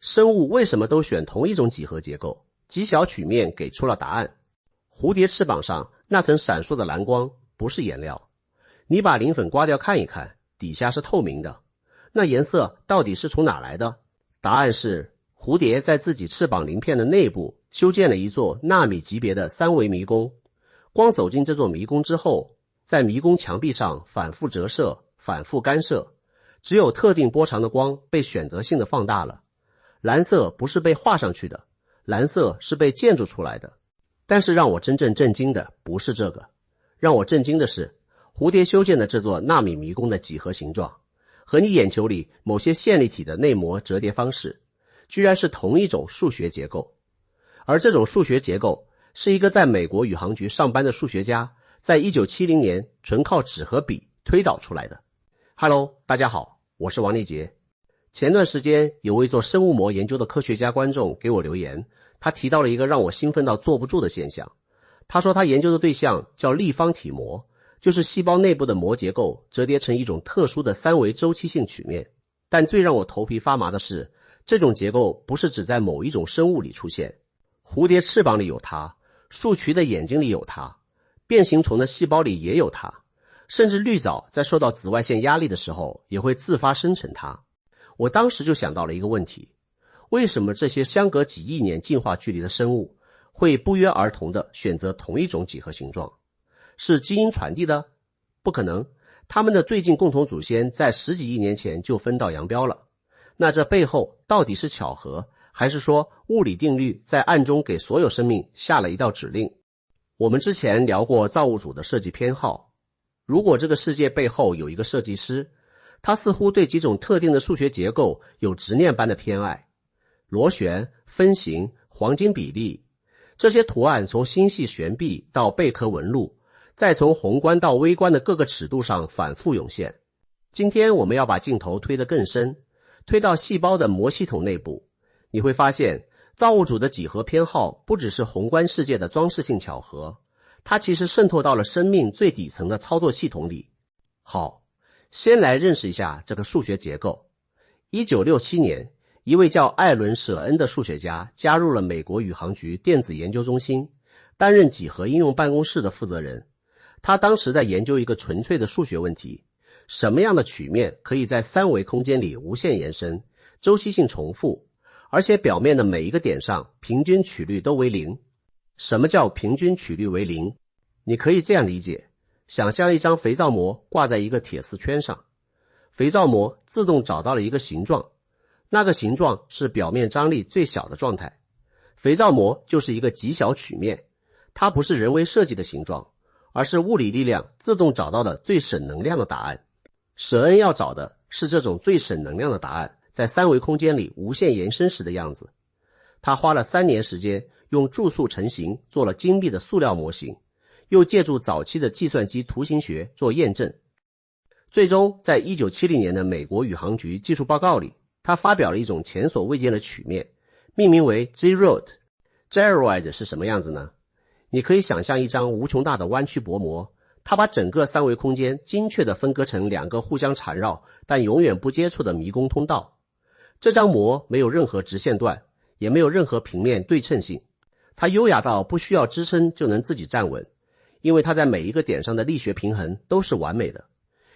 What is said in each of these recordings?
生物为什么都选同一种几何结构？极小曲面给出了答案。蝴蝶翅膀上那层闪烁的蓝光不是颜料，你把磷粉刮掉看一看，底下是透明的，那颜色到底是从哪来的？答案是蝴蝶在自己翅膀鳞片的内部修建了一座纳米级别的三维迷宫，光走进这座迷宫之后，在迷宫墙壁上反复折射，反复干涉，只有特定波长的光被选择性的放大了。蓝色不是被画上去的，蓝色是被建筑出来的。但是让我真正震惊的不是这个，让我震惊的是蝴蝶修建的这座纳米迷宫的几何形状和你眼球里某些线粒体的内膜折叠方式居然是同一种数学结构。而这种数学结构是一个在美国宇航局上班的数学家在1970年纯靠纸和笔推导出来的。Hello， 大家好，我是王立杰。前段时间有位做生物膜研究的科学家观众给我留言，他提到了一个让我兴奋到坐不住的现象。他说他研究的对象叫立方体膜，就是细胞内部的膜结构折叠成一种特殊的三维周期性曲面。但最让我头皮发麻的是，这种结构不是只在某一种生物里出现，蝴蝶翅膀里有它，树渠的眼睛里有它，变形虫的细胞里也有它，甚至绿藻在受到紫外线压力的时候也会自发生成它。我当时就想到了一个问题，为什么这些相隔几亿年进化距离的生物会不约而同地选择同一种几何形状？是基因传递的？不可能，他们的最近共同祖先在十几亿年前就分道扬镳了。那这背后到底是巧合，还是说物理定律在暗中给所有生命下了一道指令？我们之前聊过造物主的设计偏好，如果这个世界背后有一个设计师，他似乎对几种特定的数学结构有执念般的偏爱，螺旋、分形、黄金比例，这些图案从星系悬臂到贝壳纹路，再从宏观到微观的各个尺度上反复涌现。今天我们要把镜头推得更深，推到细胞的膜系统内部，你会发现造物主的几何偏好不只是宏观世界的装饰性巧合，它其实渗透到了生命最底层的操作系统里。好，先来认识一下这个数学结构。1967年，一位叫艾伦·舍恩的数学家加入了美国宇航局电子研究中心，担任几何应用办公室的负责人。他当时在研究一个纯粹的数学问题，什么样的曲面可以在三维空间里无限延伸，周期性重复，而且表面的每一个点上平均曲率都为0。什么叫平均曲率为0？你可以这样理解，想象一张肥皂膜挂在一个铁丝圈上，肥皂膜自动找到了一个形状，那个形状是表面张力最小的状态。肥皂膜就是一个极小曲面，它不是人为设计的形状，而是物理力量自动找到的最省能量的答案。舍恩要找的是这种最省能量的答案在三维空间里无限延伸时的样子。他花了3年时间，用注塑成型做了精密的塑料模型，又借助早期的计算机图形学做验证。最终在1970年的美国宇航局技术报告里，他发表了一种前所未见的曲面，命名为 Gyroid。 是什么样子呢？你可以想象一张无穷大的弯曲薄膜，它把整个三维空间精确地分割成2个互相缠绕但永远不接触的迷宫通道。这张膜没有任何直线段，也没有任何平面对称性，它优雅到不需要支撑就能自己站稳，因为它在每一个点上的力学平衡都是完美的。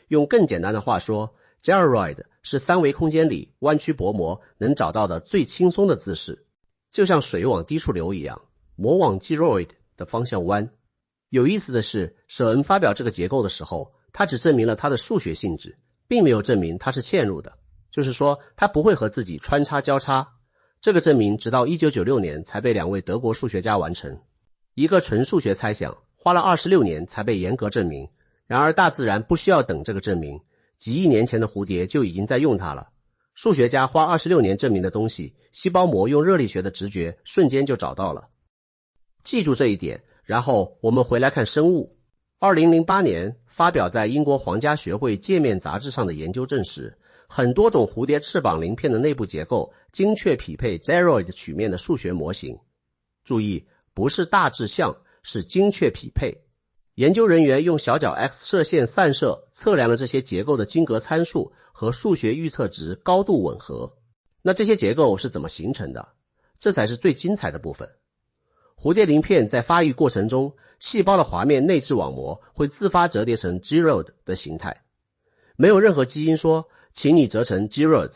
用更简单的话说， Gyroid 是三维空间里弯曲薄膜能找到的最轻松的姿势，就像水往低处流一样，膜往 Gyroid 的方向弯。有意思的是，舍恩发表这个结构的时候，他只证明了它的数学性质，并没有证明它是嵌入的，就是说它不会和自己穿插交叉。这个证明直到1996年才被2位德国数学家完成。一个纯数学猜想花了26年才被严格证明，然而大自然不需要等这个证明，几亿年前的蝴蝶就已经在用它了。数学家花26年证明的东西，细胞膜用热力学的直觉瞬间就找到了。记住这一点，然后我们回来看生物。2008年发表在英国皇家学会界面杂志上的研究证实，很多种蝴蝶翅膀鳞片的内部结构精确匹配 Gyroid 曲面的数学模型。注意，不是大致像，是精确匹配。研究人员用小角 X 射线散射测量了这些结构的晶格参数和数学预测值高度吻合。那这些结构是怎么形成的？这才是最精彩的部分。蝴蝶鳞片在发育过程中，细胞的滑面内质网膜会自发折叠成 gyroid 的形态，没有任何基因说请你折成 gyroid，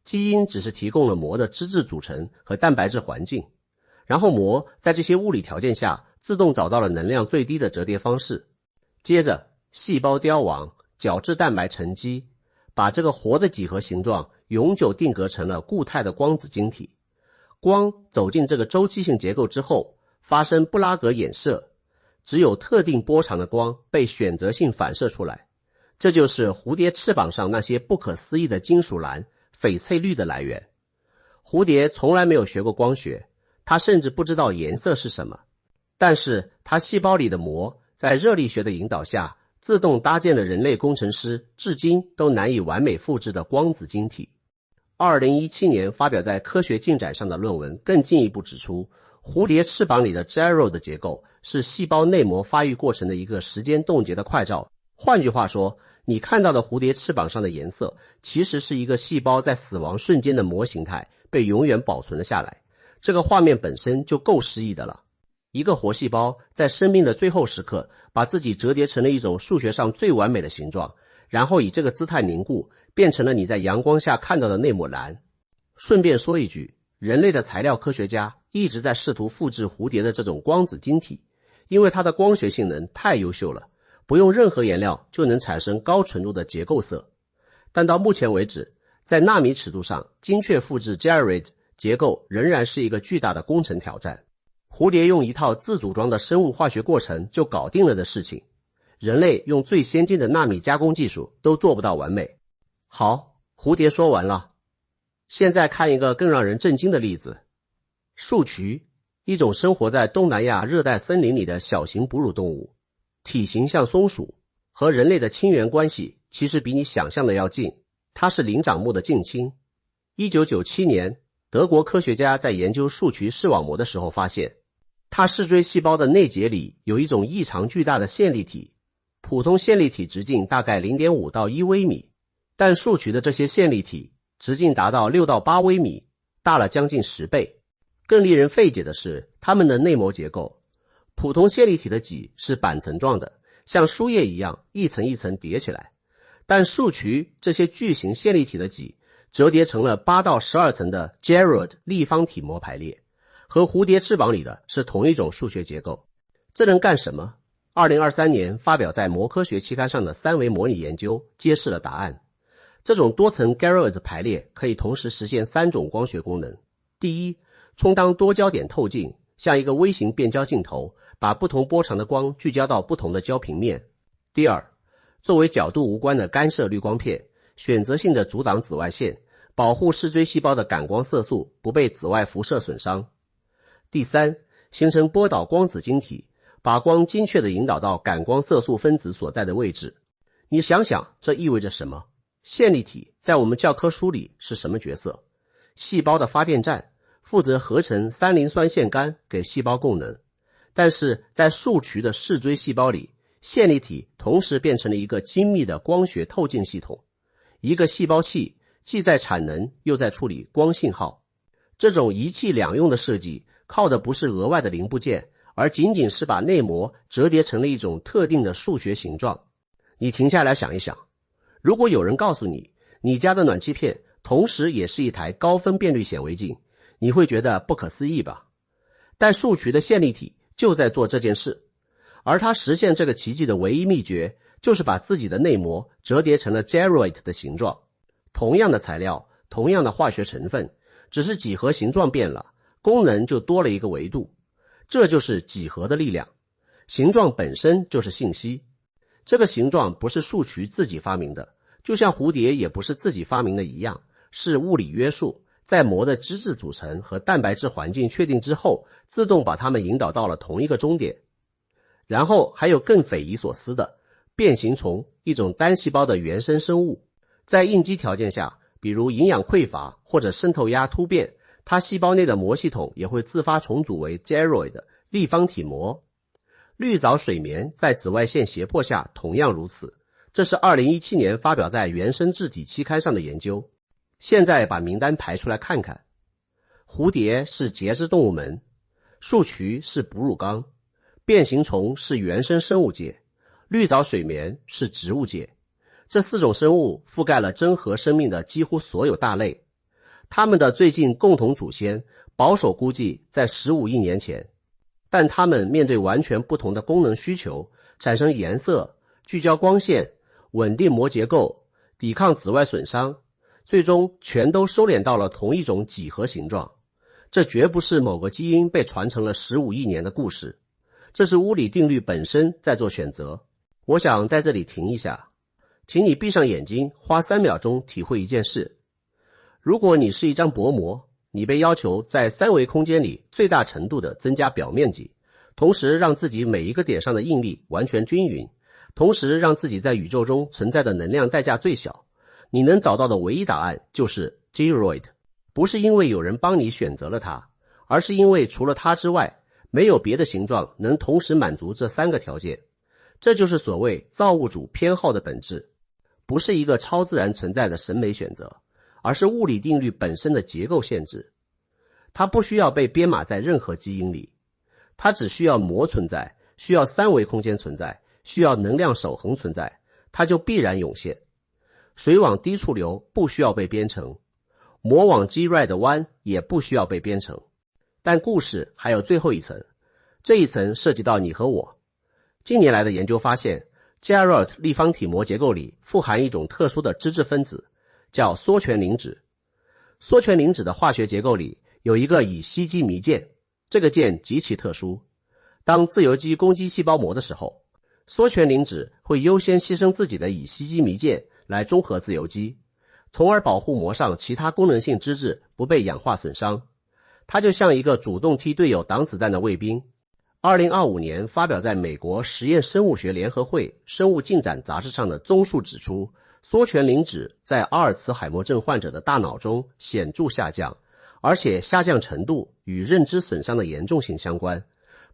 基因只是提供了膜的脂质组成和蛋白质环境，然后膜在这些物理条件下自动找到了能量最低的折叠方式，接着细胞凋亡，角质蛋白沉积，把这个活的几何形状永久定格成了固态的光子晶体。光走进这个周期性结构之后，发生布拉格衍射，只有特定波长的光被选择性反射出来，这就是蝴蝶翅膀上那些不可思议的金属蓝、翡翠绿的来源。蝴蝶从来没有学过光学，它甚至不知道颜色是什么，但是它细胞里的膜在热力学的引导下，自动搭建了人类工程师至今都难以完美复制的光子晶体。2017年发表在科学进展上的论文更进一步指出，蝴蝶翅膀里的 gyroid 的结构是细胞内膜发育过程的一个时间冻结的快照。换句话说，你看到的蝴蝶翅膀上的颜色其实是一个细胞在死亡瞬间的模形态被永远保存了下来，这个画面本身就够诗意的了。一个活细胞在生命的最后时刻把自己折叠成了一种数学上最完美的形状，然后以这个姿态凝固，变成了你在阳光下看到的那抹蓝。顺便说一句，人类的材料科学家一直在试图复制蝴蝶的这种光子晶体，因为它的光学性能太优秀了，不用任何颜料就能产生高纯度的结构色。但到目前为止，在纳米尺度上精确复制 gyroid 结构仍然是一个巨大的工程挑战。蝴蝶用一套自组装的生物化学过程就搞定了的事情，人类用最先进的纳米加工技术都做不到完美。好，蝴蝶说完了。现在看一个更让人震惊的例子。树渠，一种生活在东南亚热带森林里的小型哺乳动物，体型像松鼠，和人类的亲缘关系其实比你想象的要近，它是灵长目的近亲。1997年，德国科学家在研究树渠视网膜的时候发现，它视锥细胞的内节里有一种异常巨大的线粒体，普通线粒体直径大概 0.5 到1微米，但树渠的这些线粒体直径达到6到8微米，大了将近10倍。更令人费解的是它们的内膜结构，普通线粒体的脊是板层状的，像书页一样一层一层叠起来，但树渠这些巨型线粒体的脊折叠成了8到12层的 gyroid 立方体膜排列，和蝴蝶翅膀里的是同一种数学结构。这能干什么？2023年发表在《膜科学》期刊上的3维模拟研究揭示了答案。这种多层 gyroid 排列可以同时实现3种光学功能。第一，充当多焦点透镜，像一个微型变焦镜头，把不同波长的光聚焦到不同的焦平面。第二，作为角度无关的干涉滤光片，选择性的阻挡紫外线，保护视锥细胞的感光色素不被紫外辐射损伤。第三，形成波导光子晶体，把光精确地引导到感光色素分子所在的位置。你想想这意味着什么？线粒体在我们教科书里是什么角色？细胞的发电站，负责合成3磷酸腺苷给细胞供能。但是在树渠的视锥细胞里，线粒体同时变成了一个精密的光学透镜系统，一个细胞器既在产能又在处理光信号。这种一气两用的设计靠的不是额外的零部件，而仅仅是把内膜折叠成了一种特定的数学形状。你停下来想一想，如果有人告诉你，你家的暖气片同时也是一台高分辨率显微镜，你会觉得不可思议吧？但树渠的线粒体就在做这件事，而它实现这个奇迹的唯一秘诀，就是把自己的内膜折叠成了 gyroid 的形状。同样的材料，同样的化学成分，只是几何形状变了，功能就多了一个维度。这就是几何的力量。形状本身就是信息。这个形状不是树渠自己发明的，就像蝴蝶也不是自己发明的一样，是物理约束，在膜的脂质组成和蛋白质环境确定之后，自动把它们引导到了同一个终点。然后还有更匪夷所思的，变形虫，一种单细胞的原生生物，在应激条件下，比如营养匮乏或者渗透压突变，它细胞内的膜系统也会自发重组为 gyroid 立方体膜。绿藻水绵在紫外线胁迫下同样如此，这是2017年发表在《原生质体》期刊上的研究。现在把名单排出来看看。蝴蝶是节肢动物门，树渠是哺乳纲，变形虫是原生生物界，绿藻水绵是植物界。这4种生物覆盖了真核生命的几乎所有大类。它们的最近共同祖先保守估计在15亿年前，但它们面对完全不同的功能需求，产生颜色、聚焦光线、稳定膜结构、抵抗紫外损伤，最终全都收敛到了同一种几何形状。这绝不是某个基因被传承了15亿年的故事，这是物理定律本身在做选择。我想在这里停一下，请你闭上眼睛，花3秒钟体会一件事。如果你是一张薄膜，你被要求在3维空间里最大程度的增加表面积，同时让自己每一个点上的应力完全均匀，同时让自己在宇宙中存在的能量代价最小，你能找到的唯一答案就是 Geroid。 不是因为有人帮你选择了它，而是因为除了它之外，没有别的形状能同时满足这3个条件。这就是所谓造物主偏好的本质，不是一个超自然存在的审美选择，而是物理定律本身的结构限制。它不需要被编码在任何基因里，它只需要膜存在，需要3维空间存在，需要能量守恒存在，它就必然涌现。水往低处流不需要被编程，膜往 Geroid 弯也不需要被编程。但故事还有最后一层，这一层涉及到你和我。近年来的研究发现， Geroid 立方体膜结构里富含一种特殊的脂质分子，叫缩醛磷脂。缩醛磷脂的化学结构里有一个乙烯基醚键，这个键极其特殊。当自由基攻击细胞膜的时候，缩醛磷脂会优先牺牲自己的乙烯基醚键来中和自由基，从而保护膜上其他功能性脂质不被氧化损伤。它就像一个主动替队友挡子弹的卫兵。2025年发表在美国实验生物学联合会生物进展杂志上的综述指出，缩醛磷脂在阿尔茨海默症患者的大脑中显著下降，而且下降程度与认知损伤的严重性相关。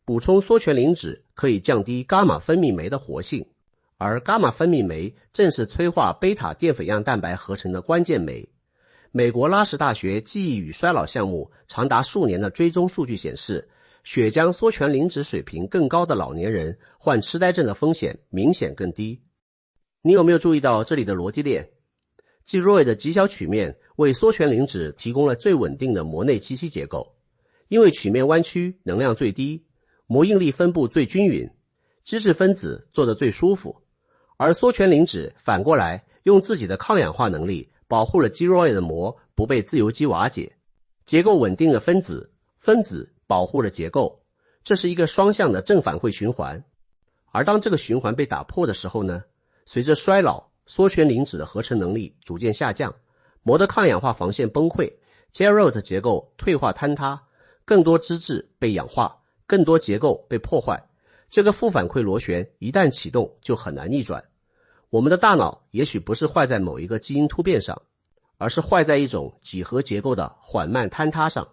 补充缩醛磷脂可以降低伽马分泌酶的活性，而伽马分泌酶正是催化贝塔淀粉样蛋白合成的关键酶。美国拉什大学记忆与衰老项目长达数年的追踪数据显示，血浆缩醛磷脂水平更高的老年人患痴呆症的风险明显更低。你有没有注意到这里的逻辑链？Geroid 的极小曲面为缩醛磷脂提供了最稳定的膜内栖息结构，因为曲面弯曲能量最低，膜应力分布最均匀，脂质分子做得最舒服，而缩醛磷脂反过来用自己的抗氧化能力保护了 Geroid 的膜不被自由基瓦解，结构稳定了分子保护了结构，这是一个双向的正反馈循环。而当这个循环被打破的时候呢，随着衰老，缩醛磷脂的合成能力逐渐下降，膜的抗氧化防线崩溃， Geroid 结构退化坍塌，更多脂质被氧化，更多结构被破坏。这个负反馈螺旋一旦启动就很难逆转。我们的大脑也许不是坏在某一个基因突变上，而是坏在一种几何结构的缓慢坍塌上。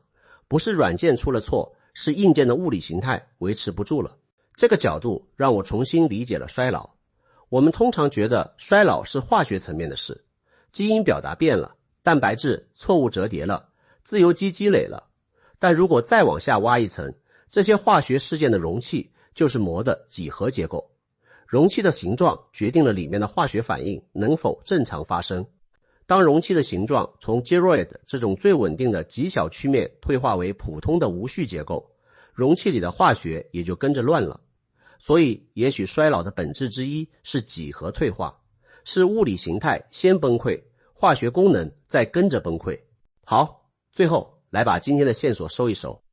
不是软件出了错，是硬件的物理形态维持不住了。这个角度让我重新理解了衰老。我们通常觉得衰老是化学层面的事，基因表达变了，蛋白质错误折叠了，自由基积累了。但如果再往下挖一层，这些化学事件的容器就是膜的几何结构。容器的形状决定了里面的化学反应能否正常发生。当容器的形状从 Geroid 这种最稳定的极小曲面退化为普通的无序结构，容器里的化学也就跟着乱了。所以也许衰老的本质之一是几何退化，是物理形态先崩溃，化学功能再跟着崩溃。好，最后来把今天的线索收一收。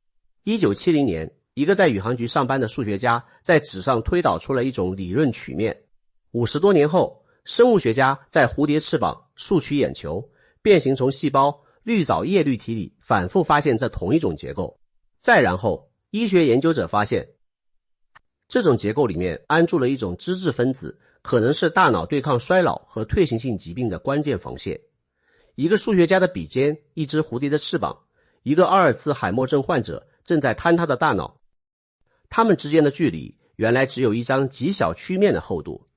1970年，一个在宇航局上班的数学家在纸上推导出了一种理论曲面。50多年后，生物学家在蝴蝶翅膀、树曲眼球、变形虫细胞、绿藻叶绿体里反复发现这同一种结构。再然后，医学研究者发现，这种结构里面安住了一种脂质分子，可能是大脑对抗衰老和退行性疾病的关键防线。一个数学家的笔尖，一只蝴蝶的翅膀，一个阿尔茨海默症患者正在坍塌的大脑，他们之间的距离原来只有一张极小曲面的厚度。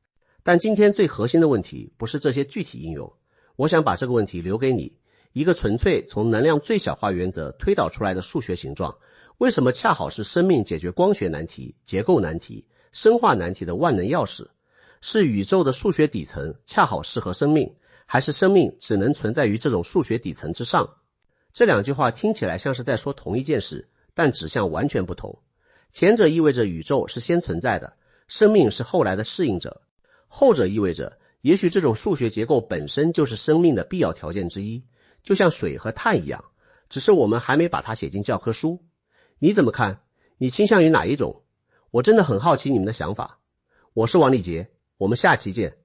但今天最核心的问题不是这些具体应用，我想把这个问题留给你，一个纯粹从能量最小化原则推导出来的数学形状，为什么恰好是生命解决光学难题、结构难题、生化难题的万能钥匙？是宇宙的数学底层恰好适合生命，还是生命只能存在于这种数学底层之上？这两句话听起来像是在说同一件事，但指向完全不同。前者意味着宇宙是先存在的，生命是后来的适应者；后者意味着也许这种数学结构本身就是生命的必要条件之一，就像水和碳一样，只是我们还没把它写进教科书。你怎么看？你倾向于哪一种？我真的很好奇你们的想法。我是王立杰，我们下期见。